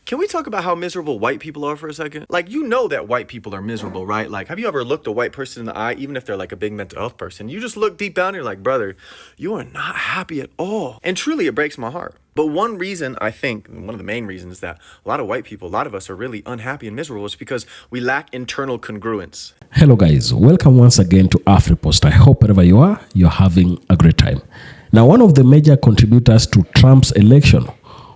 Can we talk about how miserable white people are for a second? Like, you know that white people are miserable, right? Like, have you ever looked a white person in the eye, even if they're like a big mental health person? You just look deep down and you're like, brother, you are not happy at all. And truly, it breaks my heart. But one reason, I think, one of the main reasons that a lot of white people, a lot of us are really unhappy and miserable is because we lack internal congruence. Hello guys, welcome once again to AfriPost. I hope wherever you are, you're having a great time. Now, one of the major contributors to Trump's election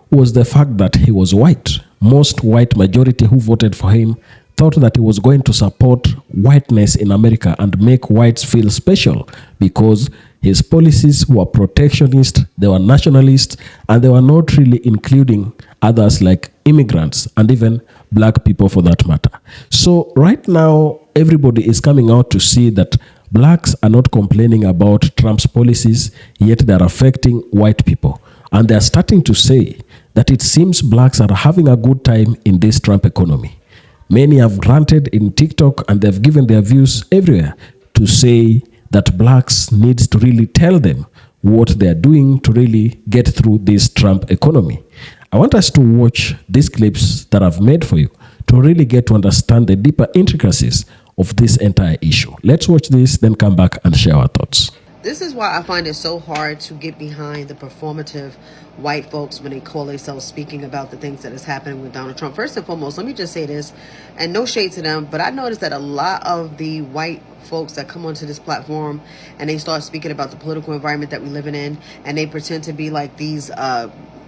was the fact that he was white. Most white majority who voted for him thought that he was going to support whiteness in America and make whites feel special because his policies were protectionist, they were nationalist, and they were not really including others like immigrants and even black people for that matter. So right now, everybody is coming out to see that blacks are not complaining about Trump's policies, yet they're affecting white people. And they're starting to say that it seems blacks are having a good time in this Trump economy. Many have ranted in TikTok and they've given their views everywhere to say that blacks need to really tell them what they're doing to really get through this Trump economy. I want us to watch these clips that I've made for you to really get to understand the deeper intricacies of this entire issue. Let's watch this, then come back and share our thoughts. This is why I find it so hard to get behind the performative white folks when they call themselves speaking about the things that is happening with Donald Trump. First and foremost, let me just say this, and no shade to them, but I noticed that a lot of the white folks that come onto this platform and they start speaking about the political environment that we're living in, and they pretend to be like these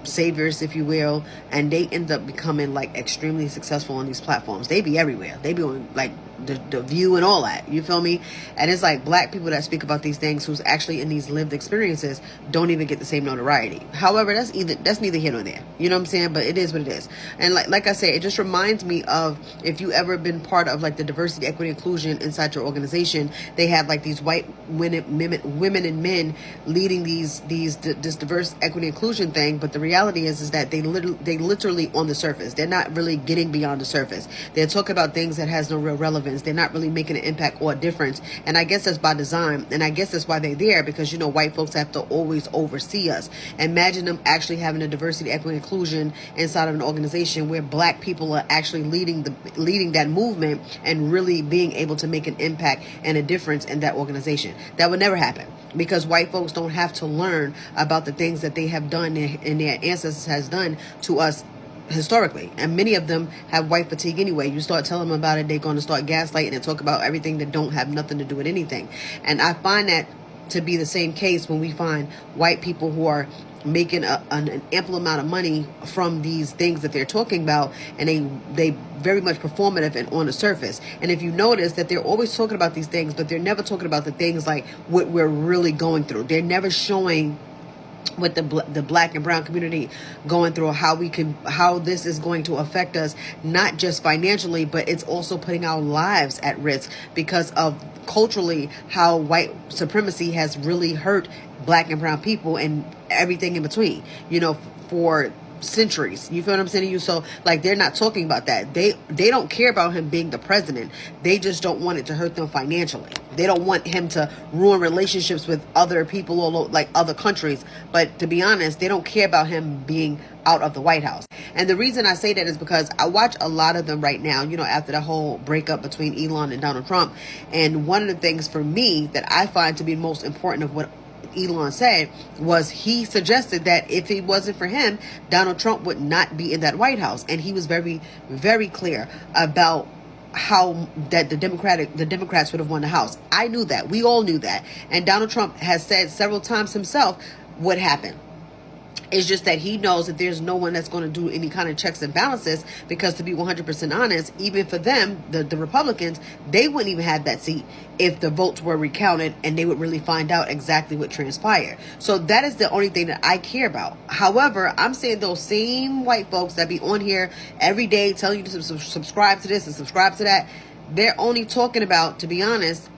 saviors, if you will, and they end up becoming like extremely successful on these platforms. They be everywhere. They be on like the View and all that, you feel me? And it's like black people that speak about these things who's actually in these lived experiences don't even get the same notoriety. However, that's neither here nor there, you know what I'm saying? But it is what it is. And like I said, it just reminds me of if you ever been part of like the diversity, equity, inclusion inside your organization. They have like these white women and men leading this diverse equity inclusion thing, but the reality is that they literally on the surface, they're not really getting beyond the surface. They're talking about things that has no real relevance. They're not really making an impact or a difference. And I guess that's by design. And I guess that's why they're there, because, you know, white folks have to always oversee us. Imagine them actually having a diversity, equity, inclusion inside of an organization where black people are actually leading that movement and really being able to make an impact and a difference in that organization. That would never happen, because white folks don't have to learn about the things that they have done and their ancestors has done to us historically. And many of them have white fatigue anyway. You start telling them about it, they're going to start gaslighting and talk about everything that don't have nothing to do with anything. And I find that to be the same case when we find white people who are making an ample amount of money from these things that they're talking about, and they very much performative and on the surface. And if you notice that they're always talking about these things, but they're never talking about the things like what we're really going through. They're never showing with the black and brown community going through, how this is going to affect us, not just financially, but it's also putting our lives at risk because of culturally how white supremacy has really hurt black and brown people and everything in between, you know, for centuries. You feel what I'm saying to you? So like, they're not talking about that. They don't care about him being the president. They just don't want it to hurt them financially. They don't want him to ruin relationships with other people or like other countries. But to be honest, they don't care about him being out of the White House. And the reason I say that is because I watch a lot of them right now, you know, after the whole breakup between Elon and Donald Trump. And one of the things for me that I find to be most important of what Elon said was he suggested that if it wasn't for him, Donald Trump would not be in that White House. And he was very, very clear about how that the Democrats would have won the House. I knew that. We all knew that. And Donald Trump has said several times himself what happened. It's just that he knows that there's no one that's going to do any kind of checks and balances, because to be 100% honest, even for them, the Republicans, they wouldn't even have that seat if the votes were recounted and they would really find out exactly what transpired. So that is the only thing that I care about. However, I'm saying those same white folks that be on here every day telling you to subscribe to this and subscribe to that, they're only talking about, to be honest,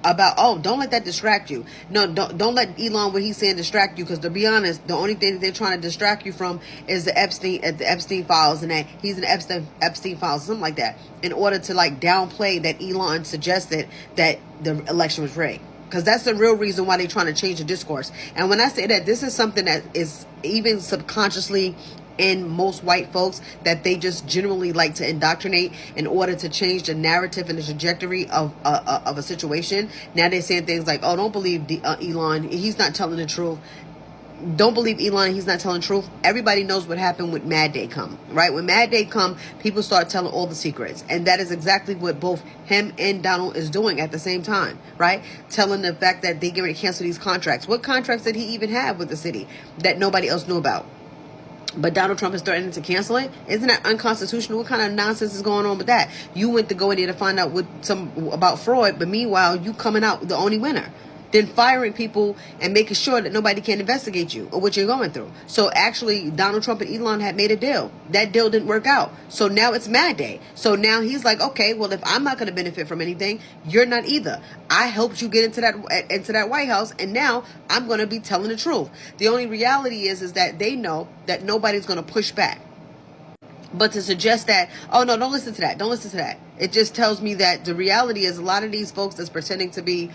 about, oh, don't let that distract you. No, don't let Elon, what he's saying, distract you, because to be honest, the only thing that they're trying to distract you from is the Epstein files, and that he's in the Epstein files, something like that, in order to like downplay that Elon suggested that the election was rigged. Because that's the real reason why they're trying to change the discourse. And when I say that, this is something that is even subconsciously in most white folks that they just generally like to indoctrinate in order to change the narrative and the trajectory of a situation. Now they're saying things like, oh, don't believe Elon, he's not telling the truth. Don't believe Elon, he's not telling the truth. Everybody knows what happened with Mad Day come, right? When Mad Day come, people start telling all the secrets. And that is exactly what both him and Donald is doing at the same time, right? Telling the fact that they get ready to cancel these contracts. What contracts did he even have with the city that nobody else knew about? But Donald Trump is threatening to cancel it. Isn't that unconstitutional? What kind of nonsense is going on with that? You went to go in there to find out about fraud, but meanwhile, you coming out the only winner. Then firing people and making sure that nobody can investigate you or what you're going through. So actually, Donald Trump and Elon had made a deal. That deal didn't work out. So now it's Mad Day. So now he's like, okay, well, if I'm not going to benefit from anything, you're not either. I helped you get into that White House, and now I'm going to be telling the truth. The only reality is that they know that nobody's going to push back. But to suggest that, oh, no, don't listen to that. Don't listen to that. It just tells me that the reality is a lot of these folks that's pretending to be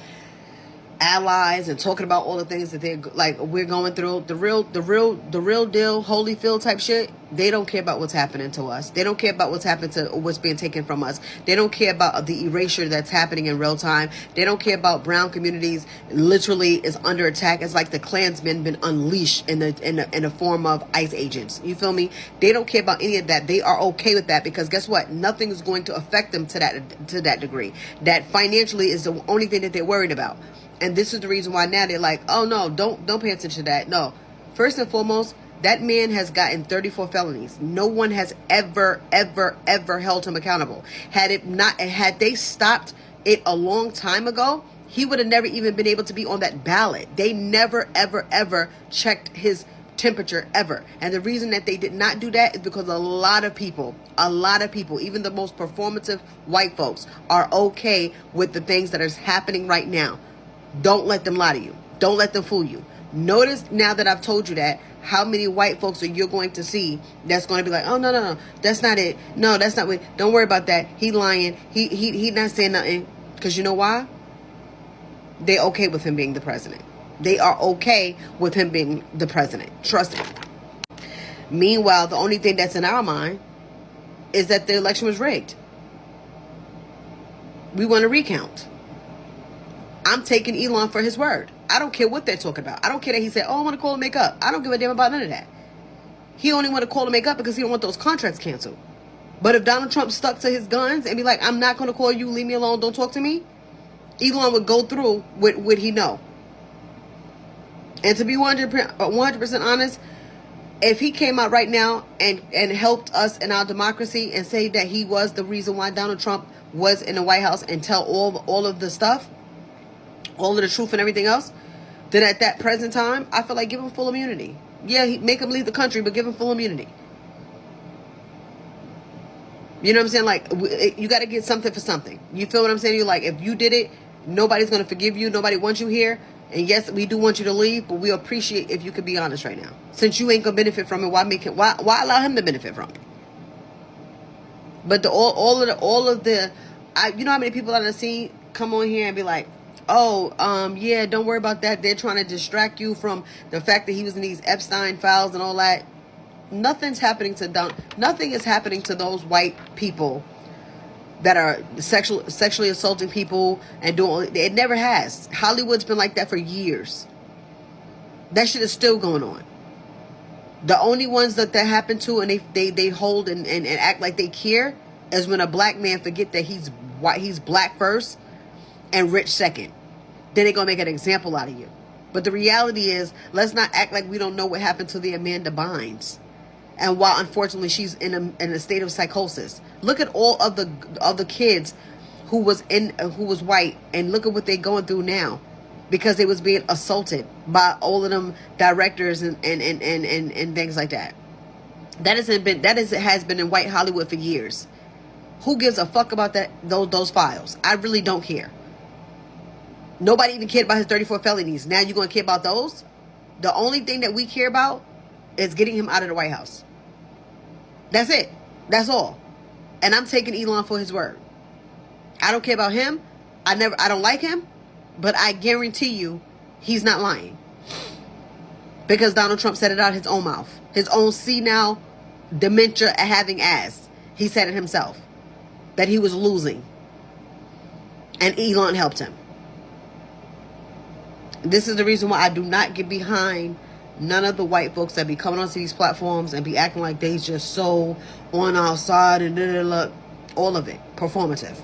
allies and talking about all the things that they're like we're going through, the real deal, Holyfield type shit, they don't care about what's happening to us. They don't care about what's happened to what's being taken from us. They don't care about the erasure that's happening in real time. They don't care about brown communities literally is under attack. It's like the Klansmen been unleashed in the form of ICE agents. You feel me? They don't care about any of that. They are okay with that because guess what? Nothing is going to affect them to that degree. That financially is the only thing that they're worried about. And this is the reason why now they're like, oh, no, don't pay attention to that. No. First and foremost, that man has gotten 34 felonies. No one has ever held him accountable. Had they stopped it a long time ago, he would have never even been able to be on that ballot. They never, ever checked his temperature ever. And the reason that they did not do that is because a lot of people, even the most performative white folks, are okay with the things that are happening right now. Don't let them lie to you. Don't let them fool you. Notice now that I've told you that, how many white folks are you going to see that's going to be like, oh, no, that's not it. No, that's not what. Don't worry about that. He lying. He not saying nothing. Because you know why? They're okay with him being the president. They are okay with him being the president. Trust me. Meanwhile, the only thing that's in our mind is that the election was rigged. We want a recount. I'm taking Elon for his word. I don't care what they're talking about. I don't care that he said, oh, I want to call and make up. I don't give a damn about none of that. He only want to call and make up because he don't want those contracts canceled. But if Donald Trump stuck to his guns and be like, I'm not going to call you, leave me alone, don't talk to me, Elon would go through with what he know. And to be 100% honest, if he came out right now and helped us in our democracy and say that he was the reason why Donald Trump was in the White House and tell all of the stuff, all of the truth and everything else, then at that present time, I feel like give him full immunity. Yeah, make him leave the country, but give him full immunity. You know what I'm saying? Like, you got to get something for something. You feel what I'm saying? You're like, if you did it, nobody's going to forgive you. Nobody wants you here. And yes, we do want you to leave, but we appreciate if you could be honest right now. Since you ain't going to benefit from it, why allow him to benefit from it? But all of the, you know how many people I've seen come on here and be like, oh, yeah, don't worry about that. They're trying to distract you from the fact that he was in these Epstein files and all that. Nothing is happening to those white people that are sexually assaulting people and doing it. Never has. Hollywood's been like that for years. That shit is still going on. The only ones that happened to and they hold and act like they care is when a black man forget that he's black first and rich second. Then they're going to make an example out of you. But the reality is, let's not act like we don't know what happened to the Amanda Bynes. And while unfortunately she's in a state of psychosis. Look at all of the kids who was white, and look at what they're going through now because they was being assaulted by all of them directors and things like that. That has been in white Hollywood for years. Who gives a fuck about those files? I really don't care. Nobody even cared about his 34 felonies. Now you're going to care about those? The only thing that we care about is getting him out of the White House. That's it. That's all. And I'm taking Elon for his word. I don't care about him. I don't like him, but I guarantee you he's not lying. Because Donald Trump said it out of his own mouth. His own senile dementia having ass. He said it himself, that he was losing. And Elon helped him. This is the reason why I do not get behind none of the white folks that be coming onto these platforms and be acting like they just so on our side and all of it. Performative.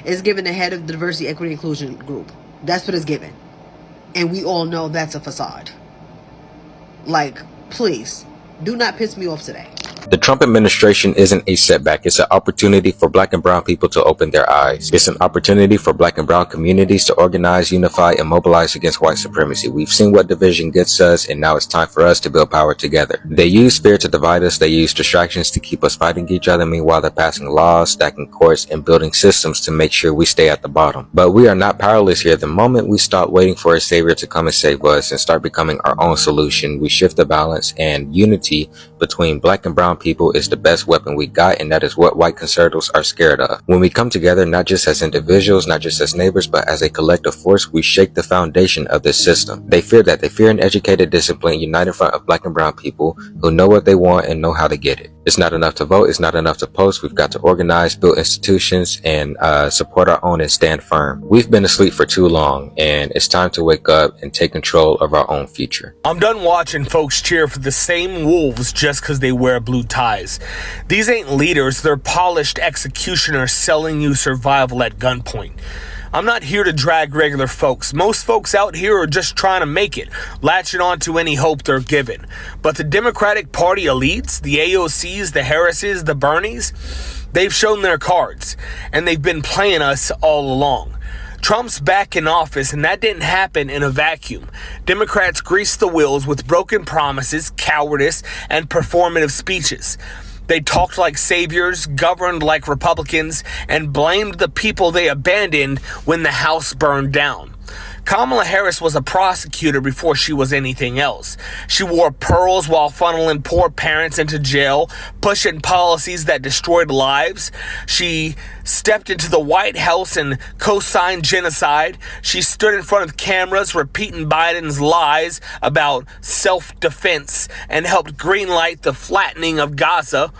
It's given the head of the diversity, equity, inclusion group. That's what it's given. And we all know that's a facade. Like, please, do not piss me off today. The Trump administration isn't a setback. It's an opportunity for black and brown people to open their eyes. It's an opportunity for black and brown communities to organize, unify, and mobilize against white supremacy. We've seen what division gets us, and now it's time for us to build power together. They use fear to divide us. They use distractions to keep us fighting each other. Meanwhile, they're passing laws, stacking courts, and building systems to make sure we stay at the bottom. But we are not powerless here. The moment we stop waiting for a savior to come and save us and start becoming our own solution, we shift the balance, and unity between black and brown people is the best weapon we got, and that is what white conservatives are scared of. When we come together, not just as individuals, not just as neighbors, but as a collective force, we shake the foundation of this system. They fear that. They fear an educated, disciplined, united in front of black and brown people who know what they want and know how to get it. It's not enough to vote. It's not enough to post. We've got to organize, build institutions, and support our own and stand firm. We've been asleep for too long, and it's time to wake up and take control of our own future. I'm done watching folks cheer for the same wolves just because they wear blue ties. These ain't leaders. They're polished executioners selling you survival at gunpoint. I'm not here to drag regular folks. Most folks out here are just trying to make it, latching on to any hope they're given. But the Democratic Party elites, the AOCs, the Harrises, the Bernies, they've shown their cards, and they've been playing us all along. Trump's back in office, and that didn't happen in a vacuum. Democrats greased the wheels with broken promises, cowardice, and performative speeches. They talked like saviors, governed like Republicans, and blamed the people they abandoned when the house burned down. Kamala Harris was a prosecutor before she was anything else. She wore pearls while funneling poor parents into jail, pushing policies that destroyed lives. She stepped into the White House and co-signed genocide. She stood in front of cameras repeating Biden's lies about self-defense and helped greenlight the flattening of Gaza.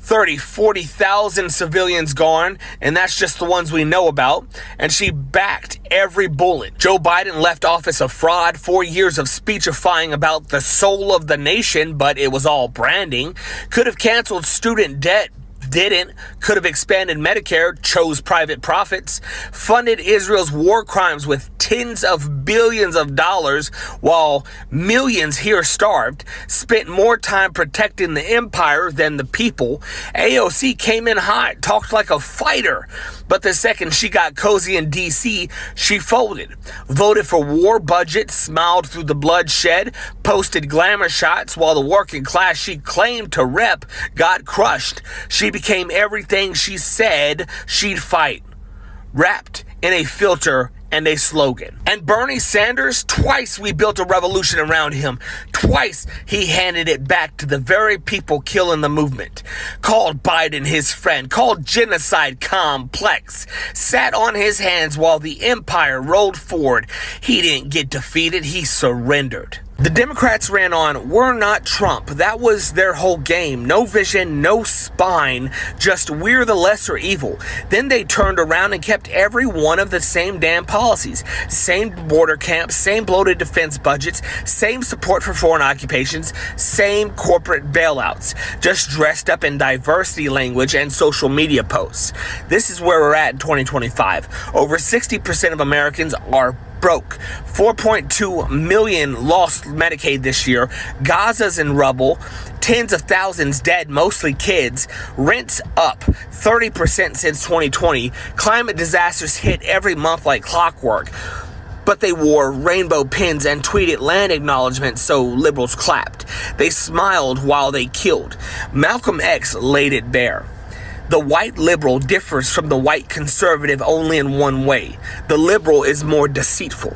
40,000 civilians gone, and that's just the ones we know about. And she backed every bullet. Joe Biden left office a fraud, 4 years of speechifying about the soul of the nation, but it was all branding. Could have canceled student debt, didn't. Could have expanded Medicare, chose private profits. Funded Israel's war crimes with tens of billions of dollars while millions here starved. Spent more time protecting the empire than the people. AOC came in hot, talked like a fighter. But the second she got cozy in DC, she folded. Voted for war budget, smiled through the bloodshed, posted glamour shots while the working class she claimed to rep got crushed. She became everything she said she'd fight, wrapped in a filter and a slogan. And Bernie Sanders, twice we built a revolution around him. Twice he handed it back to the very people killing the movement. Called Biden his friend, called genocide complex, sat on his hands while the empire rolled forward. He didn't get defeated, he surrendered. The Democrats ran on, "We're not Trump." That was their whole game. No vision, no spine, just we're the lesser evil. Then they turned around and kept every one of the same damn policies. Same border camps, same bloated defense budgets, same support for foreign occupations, same corporate bailouts, just dressed up in diversity language and social media posts. This is where we're at in 2025. Over 60% of Americans are broke. 4.2 million lost Medicaid this year. Gaza's in rubble. Tens of thousands dead, mostly kids. Rents up 30% since 2020. Climate disasters hit every month like clockwork. But they wore rainbow pins and tweeted land acknowledgments, so liberals clapped. They smiled while they killed. Malcolm X laid it bare. The white liberal differs from the white conservative only in one way. The liberal is more deceitful.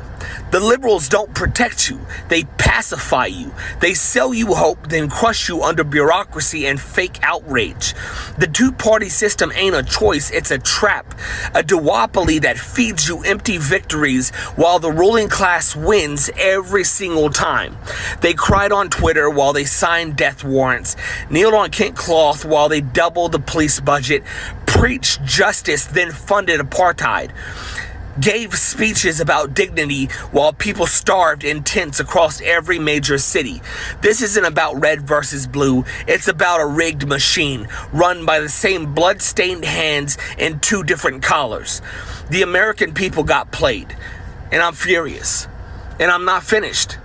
The liberals don't protect you. They pacify you. They sell you hope, then crush you under bureaucracy and fake outrage. The two-party system ain't a choice, it's a trap. A duopoly that feeds you empty victories while the ruling class wins every single time. They cried on Twitter while they signed death warrants, kneeled on Kent cloth while they doubled the police budget, preached justice, then funded apartheid. Gave speeches about dignity while people starved in tents across every major city. This isn't about red versus blue. It's about a rigged machine run by the same blood-stained hands in two different collars. The American people got played, and I'm furious. And I'm not finished.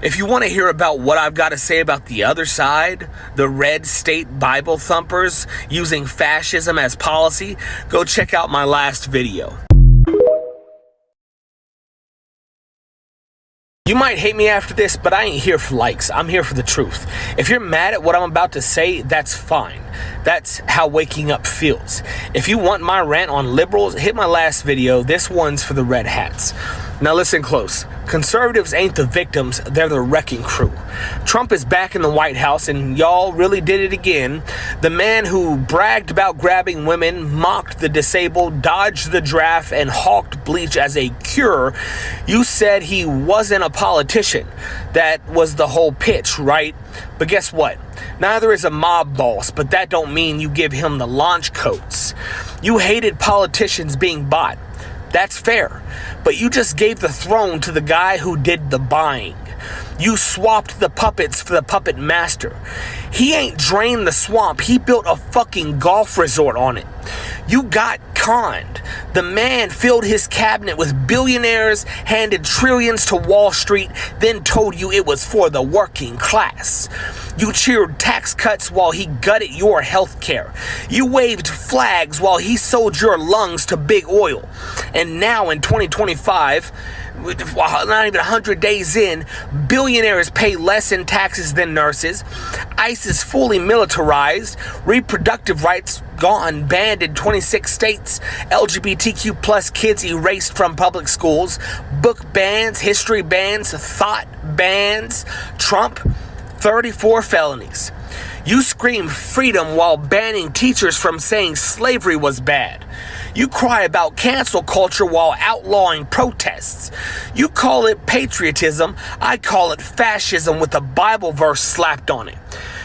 If you want to hear about what I've got to say about the other side, the red state Bible thumpers using fascism as policy, go check out my last video. You might hate me after this, but I ain't here for likes. I'm here for the truth. If you're mad at what I'm about to say, that's fine. That's how waking up feels. If you want my rant on liberals, hit my last video. This one's for the red hats. Now listen close. Conservatives ain't the victims, they're the wrecking crew. Trump is back in the White House, and y'all really did it again. The man who bragged about grabbing women, mocked the disabled, dodged the draft, and hawked bleach as a cure. You said he wasn't a politician. That was the whole pitch, right? But guess what? Neither is a mob boss, but that don't mean you give him the launch codes. You hated politicians being bought. That's fair, but you just gave the throne to the guy who did the buying. You swapped the puppets for the puppet master. He ain't drained the swamp, he built a fucking golf resort on it. You got conned. The man filled his cabinet with billionaires, handed trillions to Wall Street, then told you it was for the working class. You cheered tax cuts while he gutted your health care. You waved flags while he sold your lungs to big oil. And now in 2025, not even 100 days in, billionaires pay less in taxes than nurses. ICE is fully militarized. Reproductive rights gone, banned in 26 states. LGBTQ plus kids erased from public schools. Book bans, history bans, thought bans. Trump, 34 felonies. You scream freedom while banning teachers from saying slavery was bad. You cry about cancel culture while outlawing protests. You call it patriotism. I call it fascism with a Bible verse slapped on it.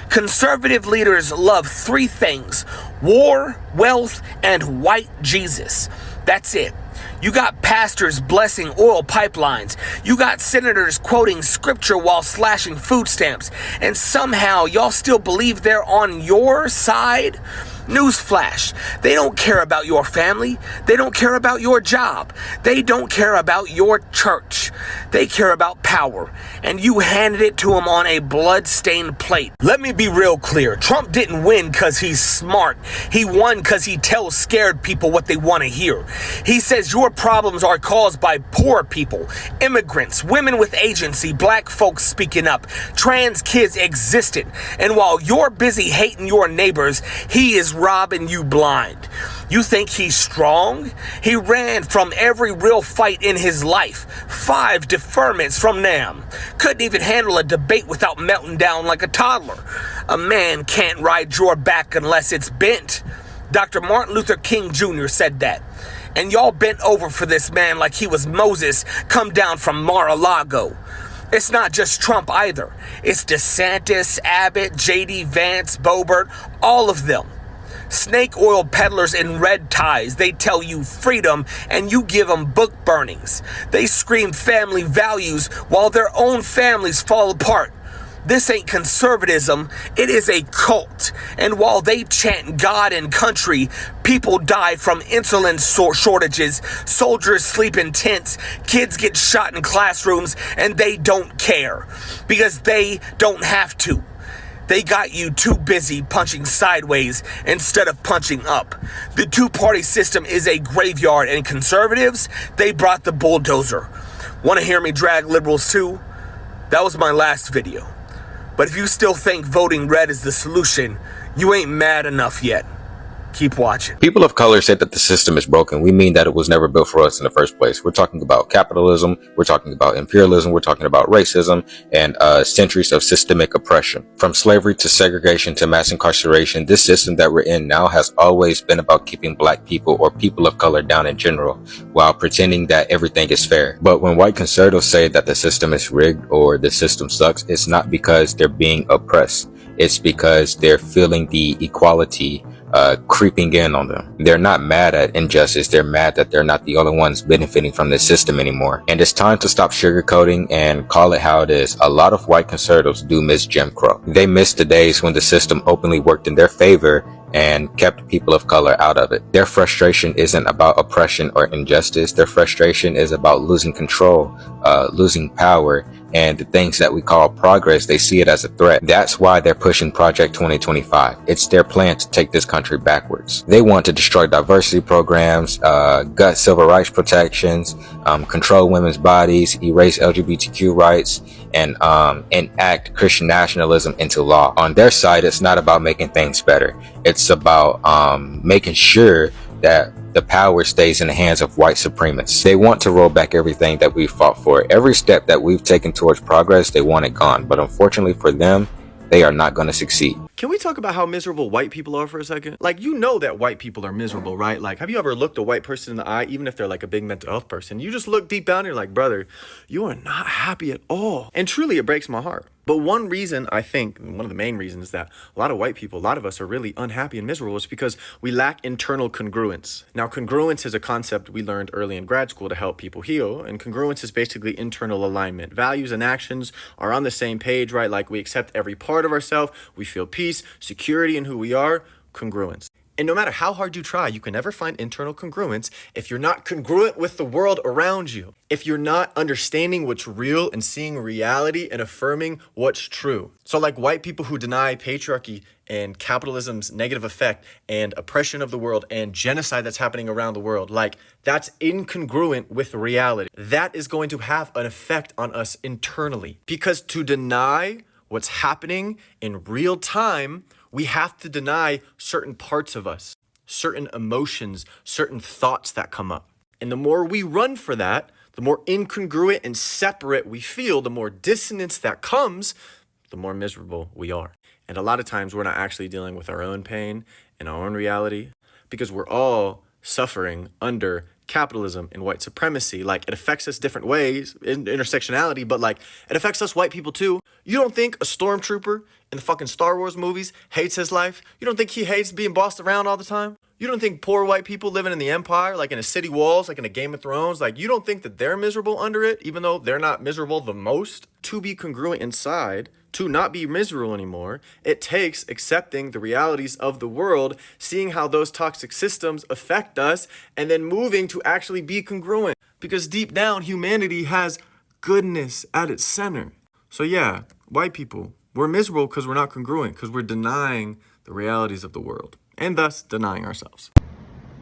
Conservative leaders love three things: war, wealth, and white Jesus. That's it. You got pastors blessing oil pipelines. You got senators quoting scripture while slashing food stamps. And somehow y'all still believe they're on your side? Newsflash, they don't care about your family. They don't care about your job. They don't care about your church. They care about power. And you handed it to them on a blood-stained plate. Let me be real clear. Trump didn't win because he's smart. He won because he tells scared people what they want to hear. He says your problems are caused by poor people, immigrants, women with agency, black folks speaking up, trans kids existed. And while you're busy hating your neighbors, he is robbing you blind. You think he's strong? He ran from every real fight in his life. 5 deferments from NAM. Couldn't even handle a debate without melting down like a toddler. A man can't ride your back unless it's bent. Dr. Martin Luther King Jr. said that. And y'all bent over for this man like he was Moses come down from Mar-a-Lago. It's not just Trump either. It's DeSantis, Abbott, J.D. Vance, Boebert, all of them. Snake oil peddlers in red ties. They tell you freedom and you give them book burnings. They scream family values while their own families fall apart. This ain't conservatism, it is a cult. And while they chant God and country, people die from insulin shortages, soldiers sleep in tents, kids get shot in classrooms, and they don't care. Because they don't have to. They got you too busy punching sideways instead of punching up. The two-party system is a graveyard, and conservatives, they brought the bulldozer. Want to hear me drag liberals too? That was my last video. But if you still think voting red is the solution, you ain't mad enough yet. Keep watching. People of color say that the system is broken. We mean that it was never built for us in the first place. We're talking about capitalism, we're talking about imperialism, we're talking about racism, and centuries of systemic oppression. From slavery to segregation to mass incarceration, this system that we're in now has always been about keeping black people or people of color down in general, while pretending that everything is fair. But when white conservatives say that the system is rigged or the system sucks, it's not because they're being oppressed. It's because they're feeling the equality creeping in on them. They're not mad at injustice. They're mad that they're not the only ones benefiting from this system anymore. And it's time to stop sugarcoating and call it how it is. A lot of white conservatives do miss Jim Crow. They miss the days when the system openly worked in their favor and kept people of color out of it. Their frustration isn't about oppression or injustice. Their frustration is about losing control, losing power, and the things that we call progress, they see it as a threat. That's why they're pushing Project 2025. It's their plan to take this country backwards. They want to destroy diversity programs, gut civil rights protections, control women's bodies, erase LGBTQ rights, and enact Christian nationalism into law. On their side, it's not about making things better. It's about making sure that the power stays in the hands of white supremacists. They want to roll back everything that we fought for. Every step that we've taken towards progress, they want it gone. But unfortunately for them, they are not going to succeed. Can we talk about how miserable white people are for a second? Like, you know that white people are miserable, right? Like, have you ever looked a white person in the eye, even if they're like a big mental health person? You just look deep down and you're like, brother, you are not happy at all. And truly, it breaks my heart. But one reason, I think, one of the main reasons that a lot of white people, a lot of us are really unhappy and miserable is because we lack internal congruence. Now, congruence is a concept we learned early in grad school to help people heal. And congruence is basically internal alignment. Values and actions are on the same page, right? Like, we accept every part of ourselves. We feel peace, security in who we are, congruence. And no matter how hard you try, you can never find internal congruence if you're not congruent with the world around you. If you're not understanding what's real and seeing reality and affirming what's true. So like white people who deny patriarchy and capitalism's negative effect and oppression of the world and genocide that's happening around the world, like that's incongruent with reality. That is going to have an effect on us internally. Because to deny what's happening in real time, we have to deny certain parts of us, certain emotions, certain thoughts that come up. And the more we run for that, the more incongruent and separate we feel, the more dissonance that comes, the more miserable we are. And a lot of times we're not actually dealing with our own pain and our own reality because we're all suffering under capitalism and white supremacy. Like, it affects us different ways in intersectionality, but like it affects us white people too. You don't think a stormtrooper in the fucking Star Wars movies hates his life? You don't think he hates being bossed around all the time? You don't think poor white people living in the Empire, like in a city walls, like in a Game of Thrones, like you don't think that they're miserable under it, even though they're not miserable the most? To be congruent inside, to not be miserable anymore, it takes accepting the realities of the world, seeing how those toxic systems affect us, and then moving to actually be congruent. Because deep down, humanity has goodness at its center. So yeah, white people, we're miserable because we're not congruent, because we're denying the realities of the world, and thus denying ourselves.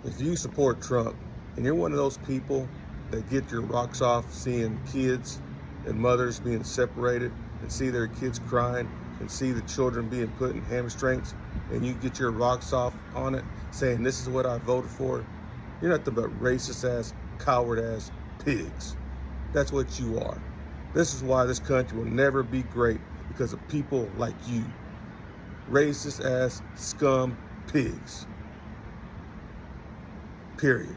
If you support Trump and you're one of those people that get your rocks off seeing kids and mothers being separated and see their kids crying and see the children being put in hamstrings, and you get your rocks off on it saying this is what I voted for, you're nothing but racist ass, coward ass pigs. That's what you are. This is why this country will never be great, because of people like you. Racist ass scum pigs. Period.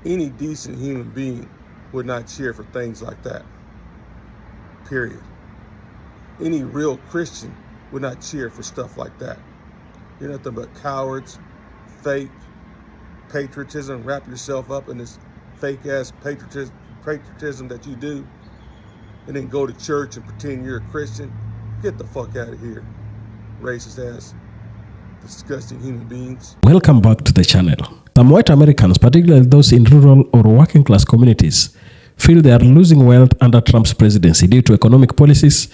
Any decent human being would not cheer for things like that. Period. Any real Christian would not cheer for stuff like that. You're nothing but cowards, fake patriotism, wrap yourself up in this fake ass patriotism that you do, and then go to church and pretend you're a Christian. Get the fuck out of here, racist ass, disgusting human beings. Welcome back to the channel. Some white Americans, particularly those in rural or working class communities, feel they are losing wealth under Trump's presidency due to economic policies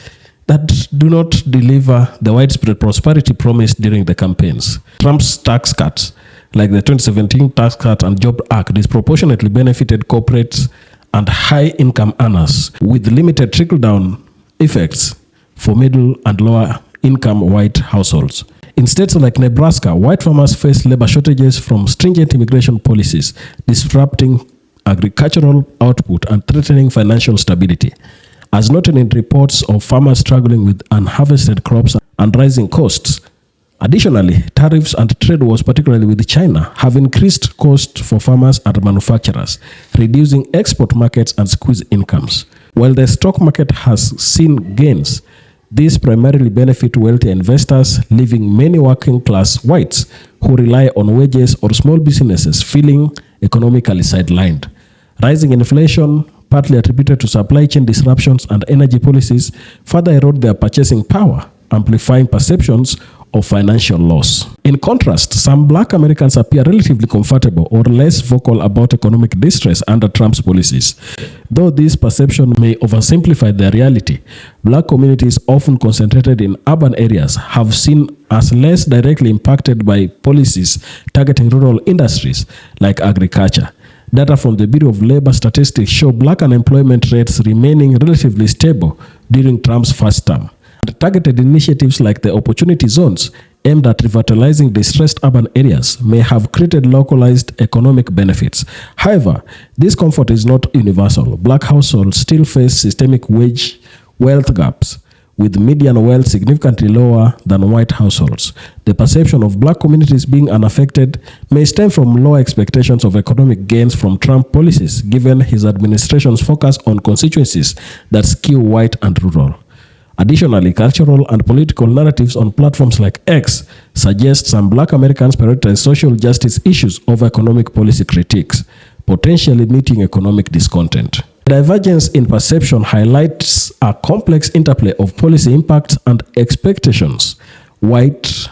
that do not deliver the widespread prosperity promised during the campaigns. Trump's tax cuts, like the 2017 Tax Cut and Job Act, disproportionately benefited corporates and high-income earners, with limited trickle-down effects for middle and lower-income white households. In states like Nebraska, white farmers face labor shortages from stringent immigration policies, disrupting agricultural output and threatening financial stability. As noted in reports of farmers struggling with unharvested crops and rising costs. Additionally, tariffs and trade wars, particularly with China, have increased costs for farmers and manufacturers, reducing export markets and squeezed incomes. While the stock market has seen gains, these primarily benefit wealthy investors, leaving many working-class whites who rely on wages or small businesses feeling economically sidelined. Rising inflation, partly attributed to supply chain disruptions and energy policies, further erode their purchasing power, amplifying perceptions of financial loss. In contrast, some black Americans appear relatively comfortable or less vocal about economic distress under Trump's policies. Though this perception may oversimplify the reality, black communities often concentrated in urban areas have seen as less directly impacted by policies targeting rural industries like agriculture. Data from the Bureau of Labor Statistics show black unemployment rates remaining relatively stable during Trump's first term. Targeted initiatives like the Opportunity Zones, aimed at revitalizing distressed urban areas, may have created localized economic benefits. However, this comfort is not universal. Black households still face systemic wealth gaps, with median wealth significantly lower than white households. The perception of black communities being unaffected may stem from low expectations of economic gains from Trump policies, given his administration's focus on constituencies that skew white and rural. Additionally, cultural and political narratives on platforms like X suggest some black Americans prioritize social justice issues over economic policy critiques, potentially meeting economic discontent. The divergence in perception highlights a complex interplay of policy impacts and expectations. White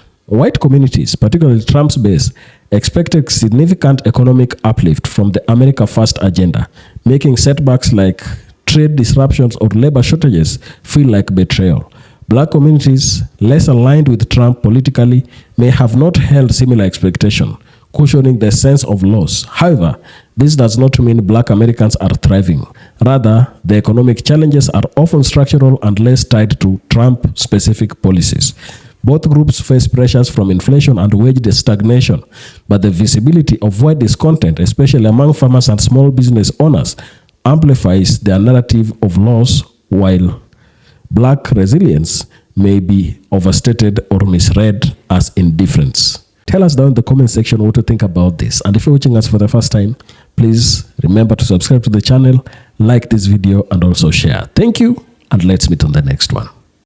communities, particularly Trump's base, expected significant economic uplift from the America First agenda, making setbacks like trade disruptions or labor shortages feel like betrayal. Black communities, less aligned with Trump politically, may have not held similar expectation, cushioning the sense of loss. However, this does not mean black Americans are thriving. Rather, the economic challenges are often structural and less tied to Trump-specific policies. Both groups face pressures from inflation and wage stagnation, but the visibility of white discontent, especially among farmers and small business owners, amplifies their narrative of loss, while black resilience may be overstated or misread as indifference. Tell us down in the comment section what you think about this. And if you're watching us for the first time, please remember to subscribe to the channel, like this video, and also share. Thank you, and let's meet on the next one.